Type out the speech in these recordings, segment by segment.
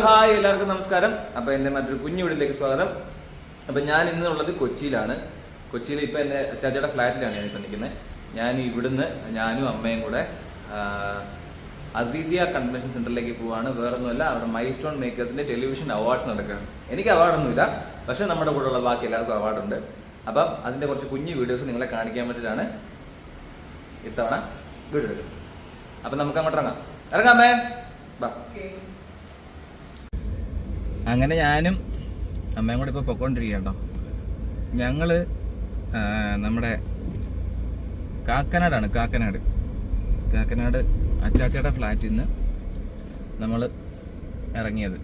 Hi എല്ലാവർക്കും നമസ്കാരം. അപ്പോൾ എൻ്റെ മറ്റൊരു കുഞ്ഞു വീട്ടിലേക്ക് സ്വാഗതം. അപ്പോൾ ഞാൻ ഇന്നുള്ളത് കൊച്ചിയിലാണ്. കൊച്ചിയിൽ ഇപ്പോൾ എൻ്റെ ചാച്ചയുടെ ഫ്ലാറ്റിലാണ് ഞാനിപ്പോൾ നിൽക്കുന്നത്. ഞാൻ ഇവിടുന്ന് ഞാനും അമ്മയും കൂടെ അസീസിയ കൺവെൻഷൻ സെൻറ്ററിലേക്ക് പോവാണ്. വേറൊന്നുമല്ല, അവിടെ മൈൽ സ്റ്റോൺ മേക്കേഴ്സിൻ്റെ ടെലിവിഷൻ അവാർഡ്സ് നടക്കുകയാണ്. എനിക്ക് അവാർഡൊന്നുമില്ല, പക്ഷേ നമ്മുടെ കൂടെയുള്ള ബാക്കി എല്ലാവർക്കും അവാർഡുണ്ട്. അപ്പം അതിൻ്റെ കുറച്ച് കുഞ്ഞു വീഡിയോസ് നിങ്ങളെ കാണിക്കാൻ വേണ്ടിയിട്ടാണ് ഇത്തവണ വീഡിയോ എടുക്കുന്നത്. അപ്പം നമുക്ക് അങ്ങോട്ട് ഇറങ്ങാമേ ബാ. അങ്ങനെ ഞാനും അമ്മയും കൂടെ ഇപ്പോൾ പൊയ്ക്കൊണ്ടിരിക്കുകയാണ് കേട്ടോ. ഞങ്ങൾ നമ്മുടെ കാക്കനാട് അച്ചാച്ചയുടെ ഫ്ലാറ്റിൽ നിന്ന് നമ്മൾ ഇറങ്ങിയത്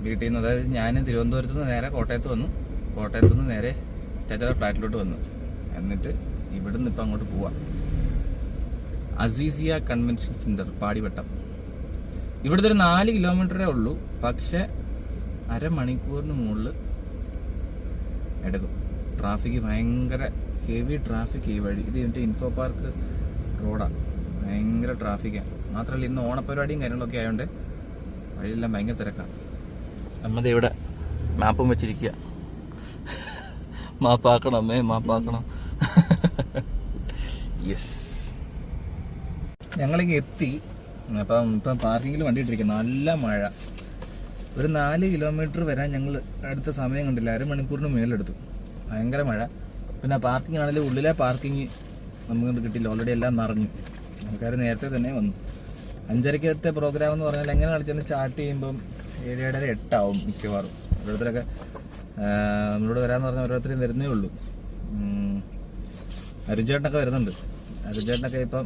വീട്ടിൽ നിന്ന്. അതായത് ഞാൻ തിരുവനന്തപുരത്ത് നിന്ന് നേരെ കോട്ടയത്ത് വന്നു, കോട്ടയത്ത് നിന്ന് നേരെ അച്ചാച്ചയുടെ ഫ്ലാറ്റിലോട്ട് വന്നു. എന്നിട്ട് ഇവിടുന്ന് ഇപ്പം അങ്ങോട്ട് പോവാം. Azeezia convention centre Padivattom. ഇവിടുത്തെ ഒരു 4 കിലോമീറ്ററേ ഉള്ളൂ, പക്ഷേ അരമണിക്കൂറിന് മുകളിൽ എടുക്കും. ട്രാഫിക് ഭയങ്കര ഹെവി ട്രാഫിക് ഈ വഴി. ഇത് എൻ്റെ ഇൻഫോ പാർക്ക് റോഡാണ്, ഭയങ്കര ട്രാഫിക്കാണ്. മാത്രമല്ല ഇന്ന് ഓണപ്പരിപാടിയും കാര്യങ്ങളൊക്കെ ആയതുകൊണ്ട് വഴിയെല്ലാം ഭയങ്കര തിരക്കാണ്. നമ്മത് ഇവിടെ മാപ്പും വെച്ചിരിക്കുക. മാപ്പാക്കണം അമ്മേ, മാപ്പാക്കണം. യെസ്, ഞങ്ങളിങ്ങ് എത്തി. ഇപ്പം പാർക്കിങ്ങിൽ വണ്ടി ഇട്ടിരിക്കുക. നല്ല മഴ. ഒരു 4 കിലോമീറ്റർ വരാൻ ഞങ്ങൾ അടുത്ത സമയം കണ്ടില്ല, അരമണിക്കൂറിന് മേലെടുത്തു. ഭയങ്കര മഴ. പിന്നെ പാർക്കിംഗ് ആണെങ്കിലും ഉള്ളിലെ പാർക്കിങ് നമുക്ക് കിട്ടില്ല, ഓൾറെഡി എല്ലാം നിറഞ്ഞു. ആൾക്കാർ നേരത്തെ തന്നെ വന്നു. 5:30 പ്രോഗ്രാം എന്ന് പറഞ്ഞാൽ എങ്ങനെ കളിച്ചാലും സ്റ്റാർട്ട് ചെയ്യുമ്പം 7, 7:30, 8 ആവും മിക്കവാറും. ഓരോരുത്തരൊക്കെ നമ്മളോട് വരാമെന്ന് പറഞ്ഞാൽ ഓരോരുത്തരും വരുന്നേ ഉള്ളൂ. അരുചേട്ടനൊക്കെ വരുന്നുണ്ട്. അരുചേട്ടനൊക്കെ ഇപ്പം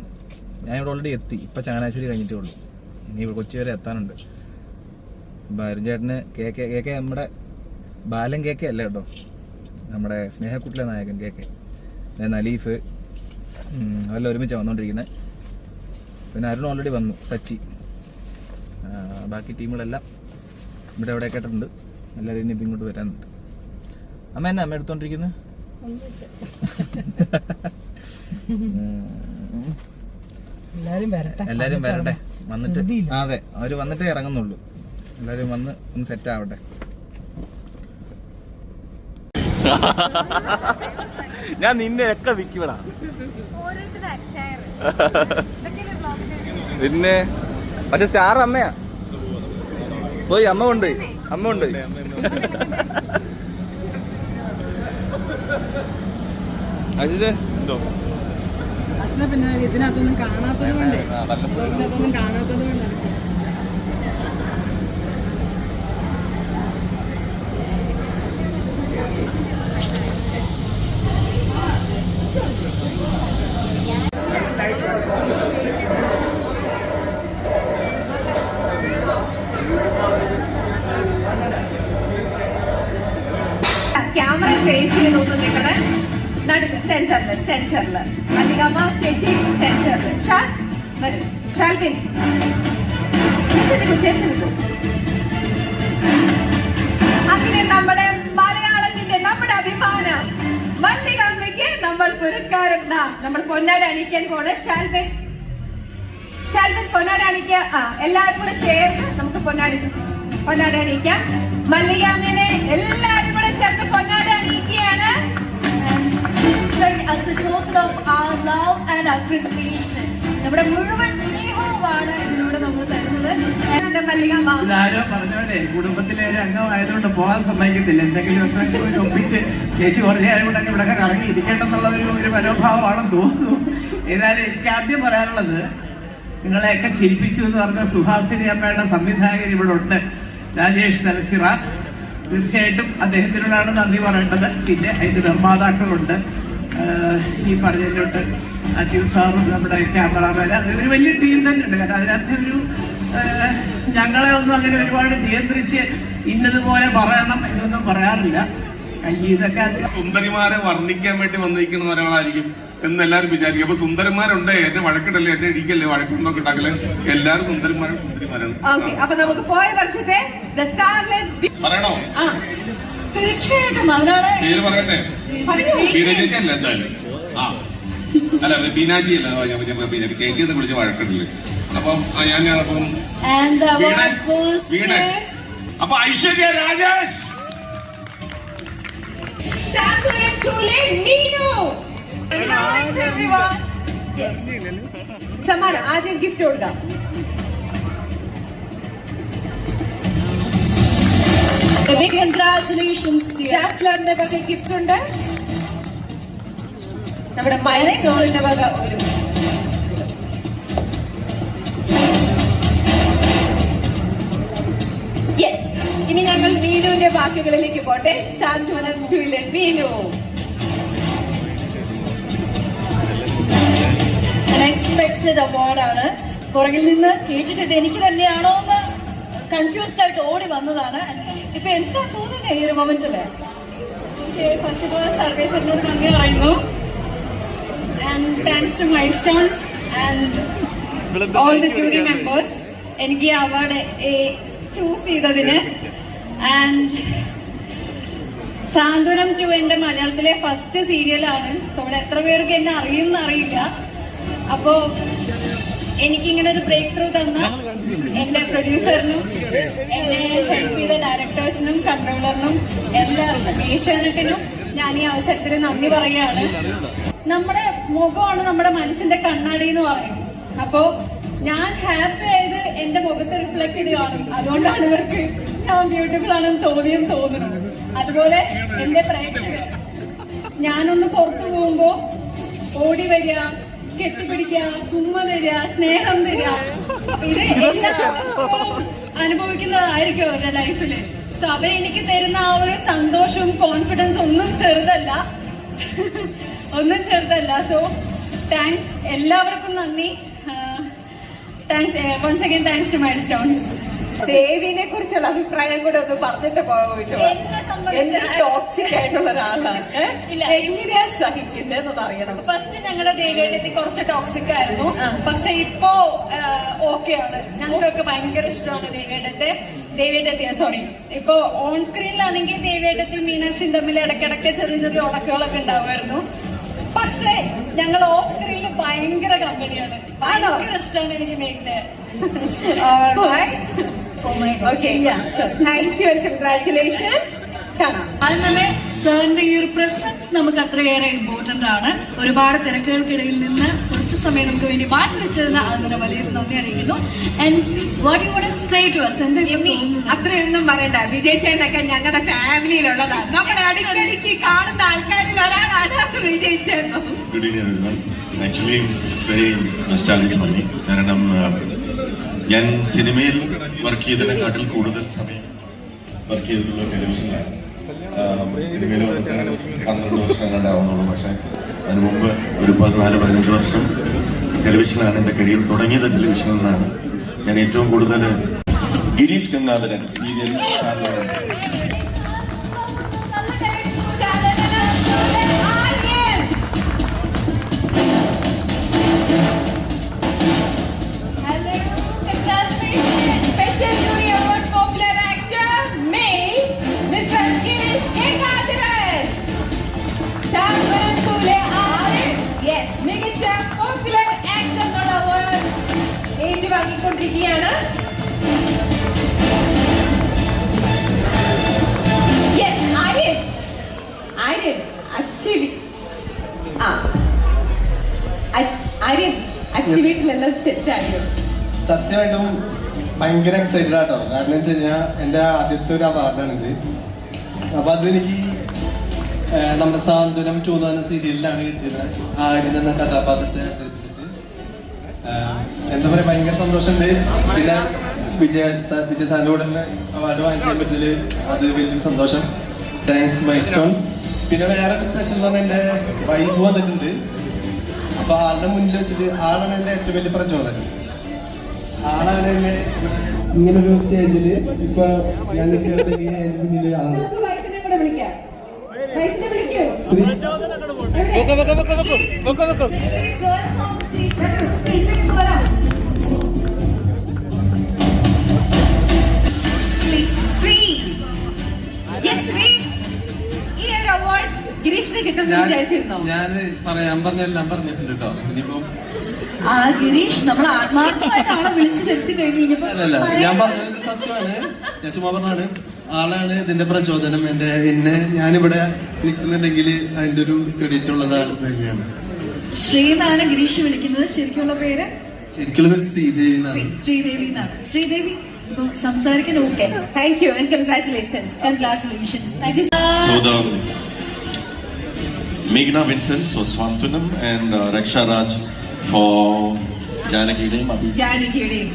ഞാനിവിടെ ഓൾറെഡി എത്തി. ഇപ്പം ചങ്ങനാശ്ശേരി കഴിഞ്ഞിട്ടേ ഉള്ളൂ, ഇനി കൊച്ചി വരെ എത്താനുണ്ട്. അരുചേട്ടന് കേക്ക് നമ്മുടെ ബാലൻ കേക്ക് അല്ല കേട്ടോ, നമ്മുടെ സ്നേഹക്കുട്ടിലെ നായകൻ കേക്ക്. പിന്നെ നലീഫ് അതെല്ലാം ഒരുമിച്ചാണ് വന്നുകൊണ്ടിരിക്കുന്നത്. പിന്നെ അരുൺ ഓൾറെഡി വന്നു, സച്ചി, ബാക്കി ടീമുകളെല്ലാം ഇവിടെ എവിടെയൊക്കെ ആയിട്ടുണ്ട്. എല്ലാവരും ഇനി ഇപ്പം ഇങ്ങോട്ട് വരാനുണ്ട്. അമ്മ എന്നാ അമ്മ എടുത്തോണ്ടിരിക്കുന്നത്? എല്ലാരും വരട്ടെ, വന്നിട്ട്. അതെ, അവര് വന്നിട്ടേ ഇറങ്ങുന്നുള്ളൂ. എല്ലാരും വന്ന് ഒന്ന് സെറ്റ് ആവട്ടെ. ഞാൻ നിന്നെ ഒക്കെ വിൽക്കടാ. പിന്നെ പക്ഷെ സ്റ്റാർ അമ്മയാ. പോയി അമ്മ കൊണ്ടുപോയി. പിന്നെ ഇതിനകത്തൊന്നും കാണാത്തത് കൊണ്ട് ക്യാമറ ഫേസ് ചെയ്ത് നോക്കും. നിങ്ങളുടെ നടുക്ക് സെന്ററില് അധികമ്മ ചേച്ചി സെന്ററില്. ഷാസ് വരും, ഷാൽബിൻ ചേച്ചെടുക്കും. അങ്ങനെ നമ്മുടെ മലയാളത്തിന്റെ നമ്മുടെ അഭിമാനം മല്ലികാമ്മയ്ക്ക് നമ്മൾ പുരസ്കാരം നമ്മൾ പൊന്നാട അണിയിക്കാൻ പോണ്. ഷാൽബിൻ പൊന്നാട അണിക്കുക. എല്ലാവരും കൂടെ ചേർന്ന് നമുക്ക് പൊന്നാട അണിയിക്കാം. മല്ലികാമ്മനെ എല്ലാവരും കൂടെ ചേർന്ന് പൊന്നാട അണിയിക്കുകയാണ്. As a token of our love and appreciation, നമ്മുടെ മുഴുവൻ സ്നേഹവുമാണ് ഇതിലൂടെ നമ്മൾ തരുന്നത്. മല്ലികാമ്മ ആരോ പറഞ്ഞോലെ കുടുംബത്തിലെ ഒരു അംഗമായതുകൊണ്ട് പോകാൻ സമ്മതിക്കത്തില്ല. എന്തെങ്കിലും ഒക്കെ ഒപ്പിച്ച് ചേച്ചി കുറച്ചു നേരം കൂടെ ഇവിടെ കറങ്ങി ഇരിക്കേണ്ടെന്നുള്ള ഒരു മനോഭാവമാണെന്ന് തോന്നുന്നു. ഏതായാലും എനിക്ക് ആദ്യം പറയാനുള്ളത്, നിങ്ങളെയൊക്കെ ചിരിപ്പിച്ചു എന്ന് പറഞ്ഞ സുഹാസിനി അമ്മയുടെ സംവിധായകൻ ഇവിടെ ഉണ്ട്, രാജേഷ് തലച്ചിറ. തീർച്ചയായിട്ടും അദ്ദേഹത്തിനോടാണ് നന്ദി പറയേണ്ടത്. പിന്നെ അതിൻ്റെ നിർമ്മാതാക്കളുണ്ട്, ഈ പറഞ്ഞതിലോട്ട് അജീവ് സാറും നമ്മുടെ ക്യാമറാമാൻ, ഒരു വലിയ ടീം തന്നെ ഉണ്ട്. കാരണം അതിനകത്ത് ഞങ്ങളെ ഒന്നും അങ്ങനെ ഒരുപാട് നിയന്ത്രിച്ച് ഇന്നതുപോലെ പറയണം എന്നൊന്നും പറയാറില്ല. ഇതൊക്കെ സുന്ദരിമാരെ വർണ്ണിക്കാൻ വേണ്ടി വന്നിരിക്കുന്ന ഒരാളായിരിക്കും എന്ന് എല്ലാവരും വിചാരിക്കും. അപ്പൊ സുന്ദരന്മാരുണ്ട്, എന്നെ വഴക്കിടല്ലേ, എന്നെ ഇടിക്കല്ലേ, വഴക്കുണ്ടൊക്കെ ഉണ്ടാക്കല്ലേ, എല്ലാവരും സുന്ദരന്മാരാണ്. അപ്പൊ നമുക്ക് പോയ വർഷത്തെ പറയണോ? തീർച്ചയായിട്ടും അതിനാണ് പേര് പറയട്ടെ. ബീനാചേച്ചി അല്ല എന്തായാലും. അല്ല ബീനാജി അല്ല, ചേച്ചി എന്ന് വിളിച്ച് വഴക്കിടില്ലേ. അപ്പം ഞാൻ അപ്പൊ ഐശ്വര്യ രാജേഷ്, സാന്ത്വനം ടൂലെ മീനു. സമ്മാനം ആദ്യം ഗിഫ്റ്റ് കൊടുക്കാം. കൺഗ്രാറ്റുലേഷൻസ്. ഡാസ്ലറിന്റെ വക ഗിഫ്റ്റ് ഉണ്ട്. നമ്മുടെ മൈനോളിന്റെ വക ഒരു യെസ്. ഇനി ഞങ്ങൾ മീനുവിന്റെ വാക്കുകളിലേക്ക് പോട്ടെ. സാന്ത്വനം ടൂലെ മീനു. അൺഎക്സ്പെക്റ്റഡ് അവാർഡാണ്. പുറകിൽ നിന്ന് കേട്ടിട്ട് എനിക്ക് തന്നെയാണോ എന്ന് കൺഫ്യൂസ്ഡ് ആയിട്ട് ഓടി വന്നതാണ്. ഇപ്പൊ എന്താ തോന്നുന്നത് ഈ ഒരു മൊമെന്റില്? ഫസ്റ്റ് ഓഫ് ഓൾ സർവേശ്വരനോട് നന്ദി പറയുന്നു. And thanks to Milestones and all the jury members എനിക്ക് ഈ അവാർഡ് ചൂസ് ചെയ്തതിന്. ആൻഡ് സാന്ത്വനം 2 എന്റെ മലയാളത്തിലെ ഫസ്റ്റ് സീരിയലാണ്. സോ ഇവിടെ എത്ര പേർക്ക് എന്നെ അറിയുമെന്ന് അറിയില്ല. അപ്പോ എനിക്കിങ്ങനെ ഒരു ബ്രേക്ക് ത്രൂ തന്ന എന്റെ പ്രൊഡ്യൂസറിനും എന്നെ ഹെൽപ്പ് ചെയ്ത ഡയറക്ടേഴ്സിനും കൺട്രോളറിനും എല്ലാവർക്കും ഏഷ്യാനെറ്റിനും ഞാൻ ഈ അവസരത്തിൽ നന്ദി പറയുകയാണ്. നമ്മുടെ മുഖമാണ് നമ്മുടെ മനസ്സിന്റെ കണ്ണാടി എന്ന് പറയും. അപ്പോ ഞാൻ ഹാപ്പി ആയത് എന്റെ മുഖത്ത് റിഫ്ലക്ട് ചെയ്ത് കാണും. അതുകൊണ്ടാണ് ഇവർക്ക് ഞാൻ ബ്യൂട്ടിഫുൾ ആണെന്ന് തോന്നുന്നു. അതുപോലെ എന്റെ പ്രേക്ഷകർ ഞാനൊന്ന് പുറത്തു പോകുമ്പോ ഓടി വരിക, കെട്ടിപ്പിടിക്കുക, ഉമ്മ തരിക, സ്നേഹം തരിക. അപ്പൊ ഇത് എല്ലാ അനുഭവിക്കുന്നതായിരിക്കും അവരുടെ ലൈഫില്. സോ അവരെനിക്ക് തരുന്ന ആ ഒരു സന്തോഷവും കോൺഫിഡൻസും ഒന്നും ചെറുതല്ല. സോ താങ്ക്സ്, എല്ലാവർക്കും നന്ദി. Thanks once again, thanks to Milestones. ദേവിനെ കുറിച്ചുള്ള അഭിപ്രായം കൂടെ ഒന്ന് പറഞ്ഞിട്ട് പോയിട്ട് ടോക്സിക് ആയിട്ടുള്ള ഒരാളാണ്. എങ്ങനെയാ സഹിക്കുന്നതെന്ന് അറിയണം. ഫസ്റ്റ് ഞങ്ങളുടെ ദേവിയുടെ കുറച്ച് ടോക്സിക് ആയിരുന്നു. പക്ഷെ ഇപ്പോ ഓക്കെയാണ്. ഞങ്ങൾക്കൊക്കെ ഭയങ്കര ഇഷ്ടമാണ് ദേവിയുടെ സോറി. ഇപ്പൊ ഓൺ സ്ക്രീനിലാണെങ്കിൽ ദേവിയുടെ മീനാക്ഷിയും തമ്മിൽ ഇടയ്ക്കിടയ്ക്ക് ചെറിയ ചെറിയ ഉടക്കുകളൊക്കെ ഉണ്ടാവുമായിരുന്നു. പക്ഷെ ഞങ്ങൾ ഓഫ് സ്ക്രീനിൽ ഭയങ്കര കമ്പനിയാണ്. ഭയങ്കര ഇഷ്ടമാണ് എനിക്ക് മേഘ്നെ. Thank you and congratulations. കാണാം. അത് തന്നെ സാറിന്റെ ഈ ഒരു പ്രസൻസ് നമുക്ക് അത്രയേറെ ഇമ്പോർട്ടന്റ് ആണ്. ഒരുപാട് തിരക്കുകൾക്കിടയിൽ നിന്ന് കുറച്ച് സമയം നമുക്ക് വേണ്ടി മാറ്റി വെച്ചതിന് അതിന് വലിയൊരു നന്ദി അറിയിക്കുന്നു. And what you want to say to us? എന്താ അത്രയൊന്നും പറയണ്ട. വിജയ് ചേട്ടനൊക്കെ ഞങ്ങളുടെ ഫാമിലിയിലുള്ളതാണ്. നമ്മുടെ അടിക്കടിക്ക് കാണുന്ന ആൾക്കാരിൽ ഒരാളാണ് വിജയ് ചേട്ടൻ. Good evening everyone. Actually, it's very nostalgic for me. കാരണം ഞാൻ സിനിമയിൽ വർക്ക് ചെയ്തതിനെക്കാട്ടിൽ കൂടുതൽ സമയം വർക്ക് ചെയ്തിട്ടുള്ള ടെലിവിഷനിലാണ്. സിനിമയിൽ വന്നിട്ട് 12 വർഷം കണ്ടാവുന്നുള്ളൂ. പക്ഷേ അതിന് മുമ്പ് ഒരു 14-15 വർഷം ടെലിവിഷനിലാണ് എൻ്റെ കരിയർ തുടങ്ങിയത്. ടെലിവിഷനിൽ നിന്നാണ് ഞാൻ ഏറ്റവും കൂടുതൽ ഗിരീഷ് ഗംഗാധരൻ സീരിയൽ വാങ്ങിക്കൊണ്ടിരിക്കുകയാണ്. വീട്ടിലെല്ലാം സെറ്റ് ആയിരുന്നു. സത്യമായിട്ടും ഭയങ്കര എക്സൈറ്റഡ് ആട്ടോ. കാരണം വെച്ച് കഴിഞ്ഞാൽ എൻ്റെ ആദ്യത്തെ ഒരു അവാർഡാണിത്. അപ്പൊ അതെനിക്ക് നമ്മുടെ സാന്ത്വനം 2 എന്ന് പറഞ്ഞ സീരിയലിലാണ് കിട്ടിയത്. ആര്യൻ എന്ന കഥാപാത്രത്തെ അവതരിപ്പിച്ചിട്ട് എന്താ പറയാ, ഭയങ്കര സന്തോഷമുണ്ട്. പിന്നെ വിജയ് സാറിൻ്റെ കൂടെ തന്നെ അവാർഡ് വാങ്ങിക്കാൻ പറ്റിയതിൽ അത് വലിയൊരു സന്തോഷം. Thanks milestone. പിന്നെ വേറൊരു സ്പെഷ്യൽ എന്ന് പറഞ്ഞാൽ എൻ്റെ വൈഫ് വന്നിട്ടുണ്ട്. അപ്പൊ ആളുടെ മുന്നിൽ വെച്ചിട്ട് ആളാണ് എൻ്റെ ഏറ്റവും വലിയ പ്രചോദനം. ആളാണ് എന്നെ ഇങ്ങനൊരു സ്റ്റേജിൽ ഇപ്പൊ ഞാൻ നിൽക്കുന്നുണ്ടെങ്കിൽ എൻ്റെ മുന്നിൽ ആളാണ് ശ്രീ. ഗിരീഷിനെ കിട്ടുമെന്ന് വിചാരിച്ചിരുന്നോ? ഞാൻ പറയാൻ പറഞ്ഞെല്ലാം പറഞ്ഞിട്ടുണ്ട് കേട്ടോ. ഇനിയിപ്പോ ആ ഗിരീഷ് നമ്മൾ ആത്മാർത്ഥമായിട്ട് ആളെ വിളിച്ചു വരുത്തി കഴിഞ്ഞു അല്ലല്ല, ഞാൻ പറഞ്ഞത് സത്യമാണ്. ഞാൻ ചുമ്മാ പറഞ്ഞാണ്. ആളാണ് ഇതിന്റെ പ്രചോദനം. ഞാനിവിടെ നിൽക്കുന്നുണ്ടെങ്കിൽ അതിന്റെ ഒരു ക്രെഡിറ്റ് ഉള്ളത് ആൾ തന്നെയാണ്. ശ്രീന്നാണ് ഗിരീഷ് വിളിക്കുന്നത്. ശരിക്കുള്ള പേര്? ശരിക്കുള്ള പേര് ശ്രീദേവി എന്നാണ്. ശ്രീദേവി എന്നാണ്. ശ്രീദേവി ഇപ്പൊ സംസാരിക്കാൻ okay. Thank you and congratulations. So the Meghna Vincent, so Swantunam and Raksha Raj for Janakidayum Abhi. ജാനകിയുടെയും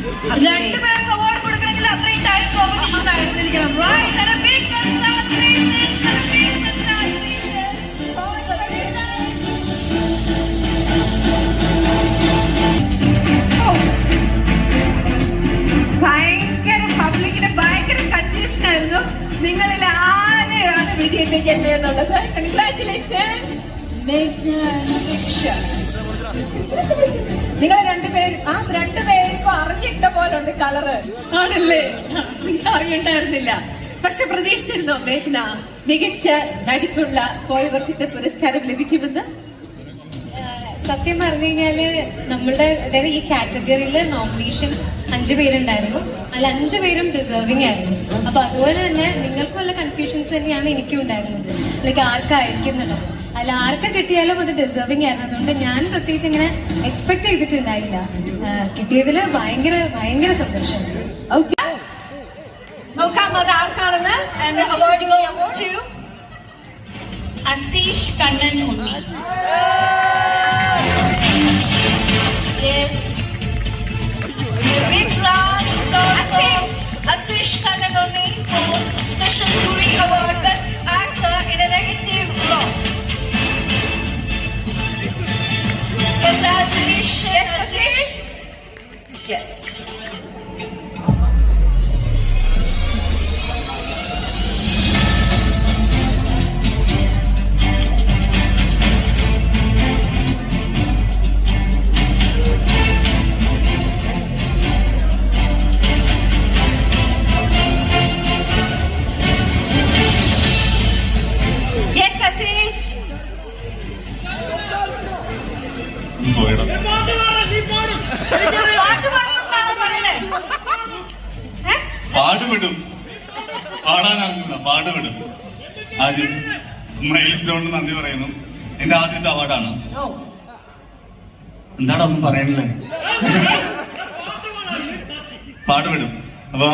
രണ്ടുപേർക്ക് അവാർഡ് കൊടുക്കണമെങ്കിൽ അത്രയും ടൈം കോമ്പറ്റീഷൻ ആയിരുന്നിരിക്കണം. Right, and a big congratulations, and a big congratulations. ഭയങ്കര പബ്ലിക്കിന് ഭയങ്കര കൺഫ്യൂഷൻ ആയിരുന്നു. നിങ്ങളിൽ ആരെയാണ് വിജയിപ്പിക്കേണ്ടത് എന്നുള്ളത്. കൺഗ്രാറ്റുലേഷൻസ് നിങ്ങൾ രണ്ടുപേർക്കും അറിഞ്ഞിട്ട പോലുണ്ട് കളറ്. ആണല്ലേ? അറിയണ്ടായിരുന്നില്ല. പക്ഷെ പ്രതീക്ഷിച്ചിരുന്നോ മേഘ്ന മികച്ച നടിക്കുള്ള പോയ വർഷത്തെ പുരസ്കാരം ലഭിക്കുമെന്ന്? സത്യം പറഞ്ഞു കഴിഞ്ഞാല് നമ്മളുടെ അതായത് ഈ കാറ്റഗറിയിൽ നോമിനേഷൻ 5 പേരുണ്ടായിരുന്നു. അതിൽ 5 പേരും ഡിസേർവിംഗ് ആയിരുന്നു. അപ്പൊ അതുപോലെ തന്നെ നിങ്ങൾക്കും വല്ല കൺഫ്യൂഷൻസ് തന്നെയാണ് എനിക്കും ഉണ്ടായിരുന്നത്. ലൈക്ക് ആർക്കായിരിക്കും എന്നുള്ളത്. അതിൽ ആർക്ക് കിട്ടിയാലും അത് ഡിസേർവിംഗ് ആയിരുന്നു. അതുകൊണ്ട് ഞാൻ പ്രത്യേകിച്ച് ഇങ്ങനെ എക്സ്പെക്ട് ചെയ്തിട്ടുണ്ടായില്ല. കിട്ടിയതില് ഭയങ്കര ഭയങ്കര സന്തോഷം. നോക്കാം അത് ആർക്കാണെന്ന്. അസീഷ് കണ്ണൻ ഉണ്ണി. Big round for Ashish Kannanoni for Special Jury Award Best Actor in a Negative Role. Congratulations, Ashish. Yes. പാടുപെടും, പാടാനറിയില്ല, പാടുപെടും. ആദ്യം മൈൽ സ്റ്റോണിന് നന്ദി പറയുന്നു. എന്റെ ആദ്യത്തെ അവാർഡാണ്. എന്താടാ ഒന്നും പറയണില്ലേ? പാടുപെടും. അപ്പൊ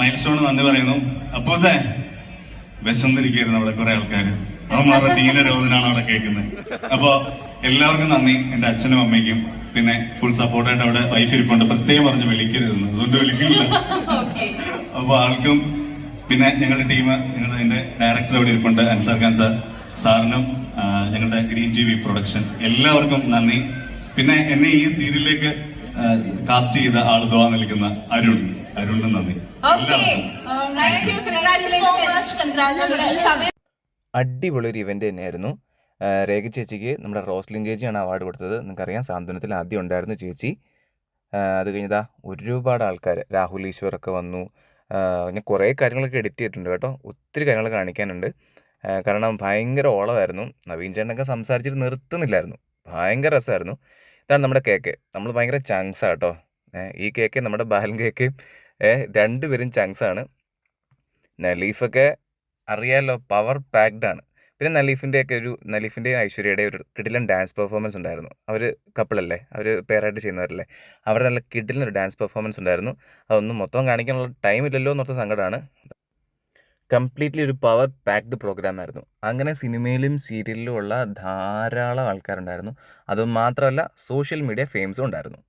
മൈൽ സ്റ്റോണിന് നന്ദി പറയുന്നു. അപ്പോസേ വിശന്നിരിക്കുന്നു അവിടെ കുറെ ആൾക്കാര്. അവന്മാരുടെ ദീനരോധനാണ് അവിടെ കേൾക്കുന്നത്. അപ്പൊ എല്ലാവർക്കും നന്ദി. എന്റെ അച്ഛനും അമ്മയ്ക്കും പിന്നെ ഫുൾ സപ്പോർട്ടായിട്ട് അവിടെ വൈഫ് ഇരിപ്പുണ്ട്. പ്രത്യേകം പറഞ്ഞ് വിളിക്കരുതെന്ന്, അതുകൊണ്ട് വിളിക്കില്ല. അപ്പൊ ആൾക്കും പിന്നെ ഞങ്ങളുടെ ടീം, ഞങ്ങളുടെ എന്റെ ഡയറക്ടർ അവിടെ ഇരിപ്പുണ്ട് അൻസാർ ഖാൻ സാറിനും ഞങ്ങളുടെ ഗ്രീൻ ടി വി പ്രൊഡക്ഷൻ എല്ലാവർക്കും നന്ദി. പിന്നെ എന്നെ ഈ സീരിയലിലേക്ക് കാസ്റ്റ് ചെയ്ത ആൾ ദ്വാ നൽകുന്ന അരുണിനും നന്ദി. അടിപൊളി ഒരു ഇവന്റ് തന്നെയായിരുന്നു. രേഖ ചേച്ചിക്ക് നമ്മുടെ റോസ്ലിൻ ചേച്ചിയാണ് അവാർഡ് കൊടുത്തത്. നിങ്ങൾക്കറിയാം സാന്ത്വനത്തിൽ ആദ്യം ഉണ്ടായിരുന്നു ചേച്ചി. അത് കഴിഞ്ഞതാ ഒരുപാട് ആൾക്കാർ, രാഹുൽ ഈശ്വറൊക്കെ വന്നു. ഞാൻ കുറേ കാര്യങ്ങളൊക്കെ എഡിറ്റ് ചെയ്തിട്ടുണ്ട് കേട്ടോ. ഒത്തിരി കാര്യങ്ങൾ കാണിക്കാനുണ്ട്. കാരണം ഭയങ്കര ഓളമായിരുന്നു. നവീൻ ചേട്ടനൊക്കെ സംസാരിച്ചിട്ട് നിർത്തുന്നില്ലായിരുന്നു. ഭയങ്കര രസമായിരുന്നു. ഇതാണ് നമ്മുടെ കേക്ക്. നമ്മൾ ഭയങ്കര ചങ്ക്സാണ് കേട്ടോ. ഈ കേക്ക് നമ്മുടെ ബാലൻ കേക്ക് രണ്ടുപേരും ചങ്ക്സാണ്. നലീഫൊക്കെ അറിയാമല്ലോ, പവർ പാക്ഡ് ആണ്. പിന്നെ നലീഫിൻ്റെയും ഐശ്വര്യയുടെയും ഒരു കിടിലൻ ഡാൻസ് പെർഫോമൻസ് ഉണ്ടായിരുന്നു. അവർ കപ്പിളല്ലേ, അവർ പെയറായിട്ട് ചെയ്യുന്നവരല്ലേ. അവരുടെ നല്ല കിടിലൻ ഒരു ഡാൻസ് പെർഫോമൻസ് ഉണ്ടായിരുന്നു. അതൊന്നും മൊത്തം കാണിക്കാനുള്ള ടൈം ഇല്ലല്ലോ എന്നൊരു സങ്കടമാണ്. കംപ്ലീറ്റ്ലി ഒരു പവർ പാക്ഡ് പ്രോഗ്രാം ആയിരുന്നു. അങ്ങനെ സിനിമയിലും സീരിയലിലും ഉള്ള ധാരാളം ആൾക്കാരുണ്ടായിരുന്നു. അതുമാത്രമല്ല സോഷ്യൽ മീഡിയ ഫെയിംസും ഉണ്ടായിരുന്നു.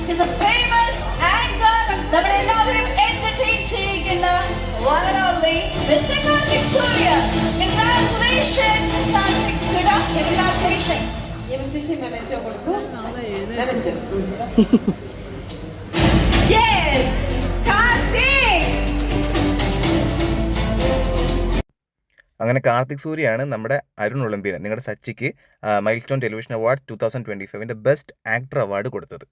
He's a famous anchor. നമ്മളെല്ലാവരും entertain ചെയ്യിക്കുന്ന one and only Mr. Karthik Surya. Congratulations, Karthik. Congratulations. ചേച്ചി മെമെന്റോ കൊടുക്കൂ. മെമെന്റോ. Yes, Karthik. അങ്ങനെ കാർത്തിക് സൂര്യയാണ് നമ്മുടെ അരുൺ ഒളിമ്പ്യന്, നിങ്ങളുടെ സച്ചിക്ക് Milestone television award 2025 best actor award കൊടുത്തത്.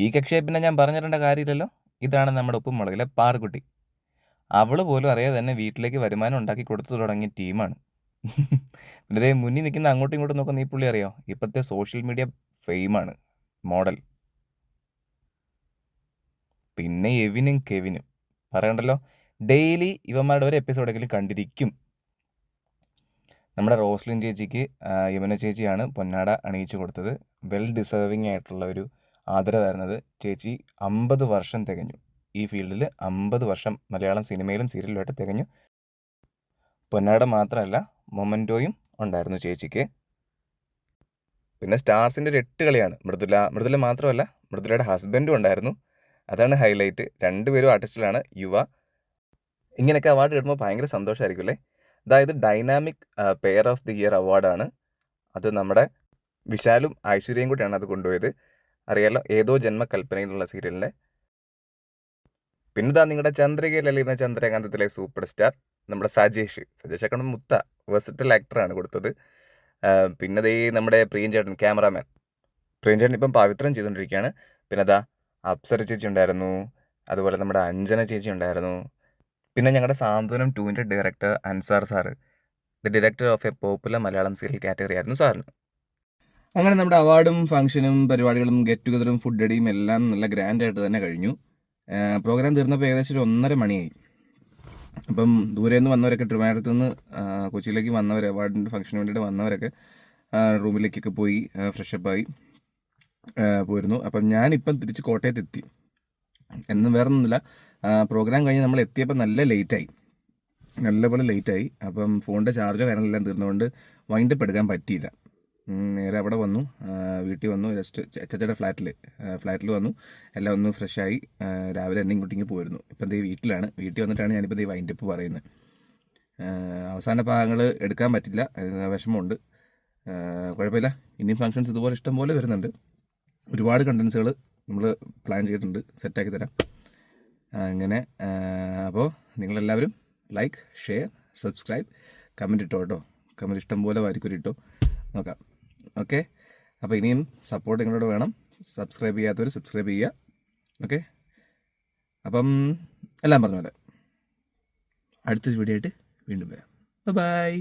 ഈ കക്ഷിയെ പിന്നെ ഞാൻ പറഞ്ഞിരേണ്ട കാര്യമില്ലല്ലോ. ഇതാണ് നമ്മുടെ ഉപ്പും മുളകിലെ പാറുകുട്ടി. അവൾ പോലും അറിയാതെ തന്നെ വീട്ടിലേക്ക് വരുമാനം ഉണ്ടാക്കി കൊടുത്തു തുടങ്ങിയ ടീമാണ്. പിന്നെ മുന്നിൽ നിൽക്കുന്ന അങ്ങോട്ടും ഇങ്ങോട്ടും നോക്കുന്ന ഈ പുള്ളി അറിയോ, ഇപ്പോഴത്തെ സോഷ്യൽ മീഡിയ ഫെയിമാണ്, മോഡൽ. പിന്നെ എവിനും കെവിനും പറയണ്ടല്ലോ, ഡെയിലി ഇവന്മാരുടെ ഒരു എപ്പിസോഡെങ്കിലും കണ്ടിരിക്കും. നമ്മുടെ റോസ്ലിൻ ചേച്ചിക്ക് യമുന ചേച്ചിയാണ് പൊന്നാട അണിയിച്ചു കൊടുത്തത്. വെൽ ഡിസേർവിങ് ആയിട്ടുള്ള ഒരു ആദരവായിരുന്നത്. ചേച്ചി 50 വർഷം തികഞ്ഞു ഈ ഫീൽഡിൽ. 50 വർഷം മലയാളം സിനിമയിലും സീരിയലുമായിട്ട് തികഞ്ഞു. പൊന്നാട മാത്രമല്ല, മൊമൻറ്റോയും ഉണ്ടായിരുന്നു ചേച്ചിക്ക്. പിന്നെ സ്റ്റാർസിൻ്റെ ഒരു 8 കളിയാണ് മൃദുല മാത്രമല്ല, മൃദുലയുടെ ഹസ്ബൻഡും ഉണ്ടായിരുന്നു. അതാണ് ഹൈലൈറ്റ്. 2 പേരും ആർട്ടിസ്റ്റുകളാണ്, യുവ. ഇങ്ങനെയൊക്കെ അവാർഡ് കിട്ടുമ്പോൾ ഭയങ്കര സന്തോഷമായിരിക്കും അല്ലേ. അതായത് dynamic pair of the year അവാർഡാണ് അത്. നമ്മുടെ വിശാലും ഐശ്വര്യയും കൂടിയാണ് അത് കൊണ്ടുപോയത്. അറിയാലോ, ഏതോ ജന്മകൽപ്പനയിലുള്ള സീരിയലിൻ്റെ. പിന്നെ ഇതാ നിങ്ങളുടെ ചന്ദ്രികയിൽ അല്ലുന്ന ചന്ദ്രകാന്തത്തിലെ സൂപ്പർ സ്റ്റാർ നമ്മുടെ സജേഷ് ഒക്കെ മുത്ത വെർസറ്റൽ ആക്ടറാണ് കൊടുത്തത്. പിന്നെ ദേ നമ്മുടെ പ്രിയൻചേട്ടൻ, ക്യാമറാമാൻ പ്രിയൻചേട്ടൻ ഇപ്പം പവിത്രം ചെയ്തുകൊണ്ടിരിക്കുകയാണ്. പിന്നെ അതാ അപ്സര ചേച്ചി ഉണ്ടായിരുന്നു, അതുപോലെ നമ്മുടെ അഞ്ജന ചേച്ചി ഉണ്ടായിരുന്നു. പിന്നെ ഞങ്ങളുടെ സാന്ത്വനം 2ൻ്റെ director Ansar sir, the director of a popular Malayalam serial category ആയിരുന്നു സാറിന്. അങ്ങനെ നമ്മുടെ അവാർഡും ഫംഗ്ഷനും പരിപാടികളും ഗെറ്റ് ടുഗദറും ഫുഡ് അടിയും എല്ലാം നല്ല ഗ്രാൻഡായിട്ട് തന്നെ കഴിഞ്ഞു. പ്രോഗ്രാം തീർന്നപ്പോൾ ഏകദേശം 1:30 മണിയായി. അപ്പം ദൂരെ നിന്ന് വന്നവരൊക്കെ, ട്രിവാൻഡ്രത്ത് നിന്ന് കൊച്ചിയിലേക്ക് വന്നവർ, അവാർഡിൻ്റെ ഫംഗ്ഷന് വേണ്ടിയിട്ട് വന്നവരൊക്കെ റൂമിലേക്കൊക്കെ പോയി ഫ്രഷപ്പായി പോയിരുന്നു. അപ്പം ഞാനിപ്പം തിരിച്ച് കോട്ടയത്തെത്തി. എന്നും വേറെ ഒന്നുമില്ല, പ്രോഗ്രാം കഴിഞ്ഞ് നമ്മൾ എത്തിയപ്പോൾ നല്ലപോലെ ലേറ്റായി. അപ്പം ഫോണിൻ്റെ ചാർജോ കാര്യങ്ങളെല്ലാം തീർന്നുകൊണ്ട് വൈൻഡപ്പ് എടുക്കാൻ പറ്റിയില്ല. നേരെ അവിടെ വന്നു, വീട്ടിൽ വന്നു, ജസ്റ്റ് ചേച്ചിയുടെ ഫ്ലാറ്റിൽ വന്നു, എല്ലാം ഒന്ന് ഫ്രഷായി രാവിലെ തന്നെ ഇങ്ങോട്ടേക്ക് പോയിരുന്നു. ഇപ്പം ദേ വീട്ടിൽ വന്നിട്ടാണ് ഞാനിപ്പോൾ ദേ വൈൻഡപ്പ് പറയുന്നത്. അവസാന ഭാഗങ്ങൾ എടുക്കാൻ പറ്റില്ല, വിഷമമുണ്ട്. കുഴപ്പമില്ല, ഇനിയും ഫങ്ഷൻസ് ഇതുപോലെ ഇഷ്ടം പോലെ വരുന്നുണ്ട്. ഒരുപാട് കണ്ടൻസുകൾ നമ്മൾ പ്ലാൻ ചെയ്തിട്ടുണ്ട്, സെറ്റാക്കി തരാം. അങ്ങനെ അപ്പോൾ നിങ്ങളെല്ലാവരും ലൈക്ക്, ഷെയർ, സബ്സ്ക്രൈബ്, കമൻറ്റ് ഇട്ടോ കേട്ടോ. കമൻറ്റ് ഇഷ്ടം പോലെ വാരിക്കൂരിട്ടോ, നോക്കാം. ഓക്കെ, അപ്പോൾ ഇനിയും സപ്പോർട്ട് നിങ്ങളോട് വേണം. സബ്സ്ക്രൈബ് ചെയ്യാത്തവർ സബ്സ്ക്രൈബ് ചെയ്യുക. ഓക്കെ, അപ്പം എല്ലാം പറഞ്ഞ പോലെ അടുത്ത വീഡിയോ ആയിട്ട് വീണ്ടും വരാം. ബൈ.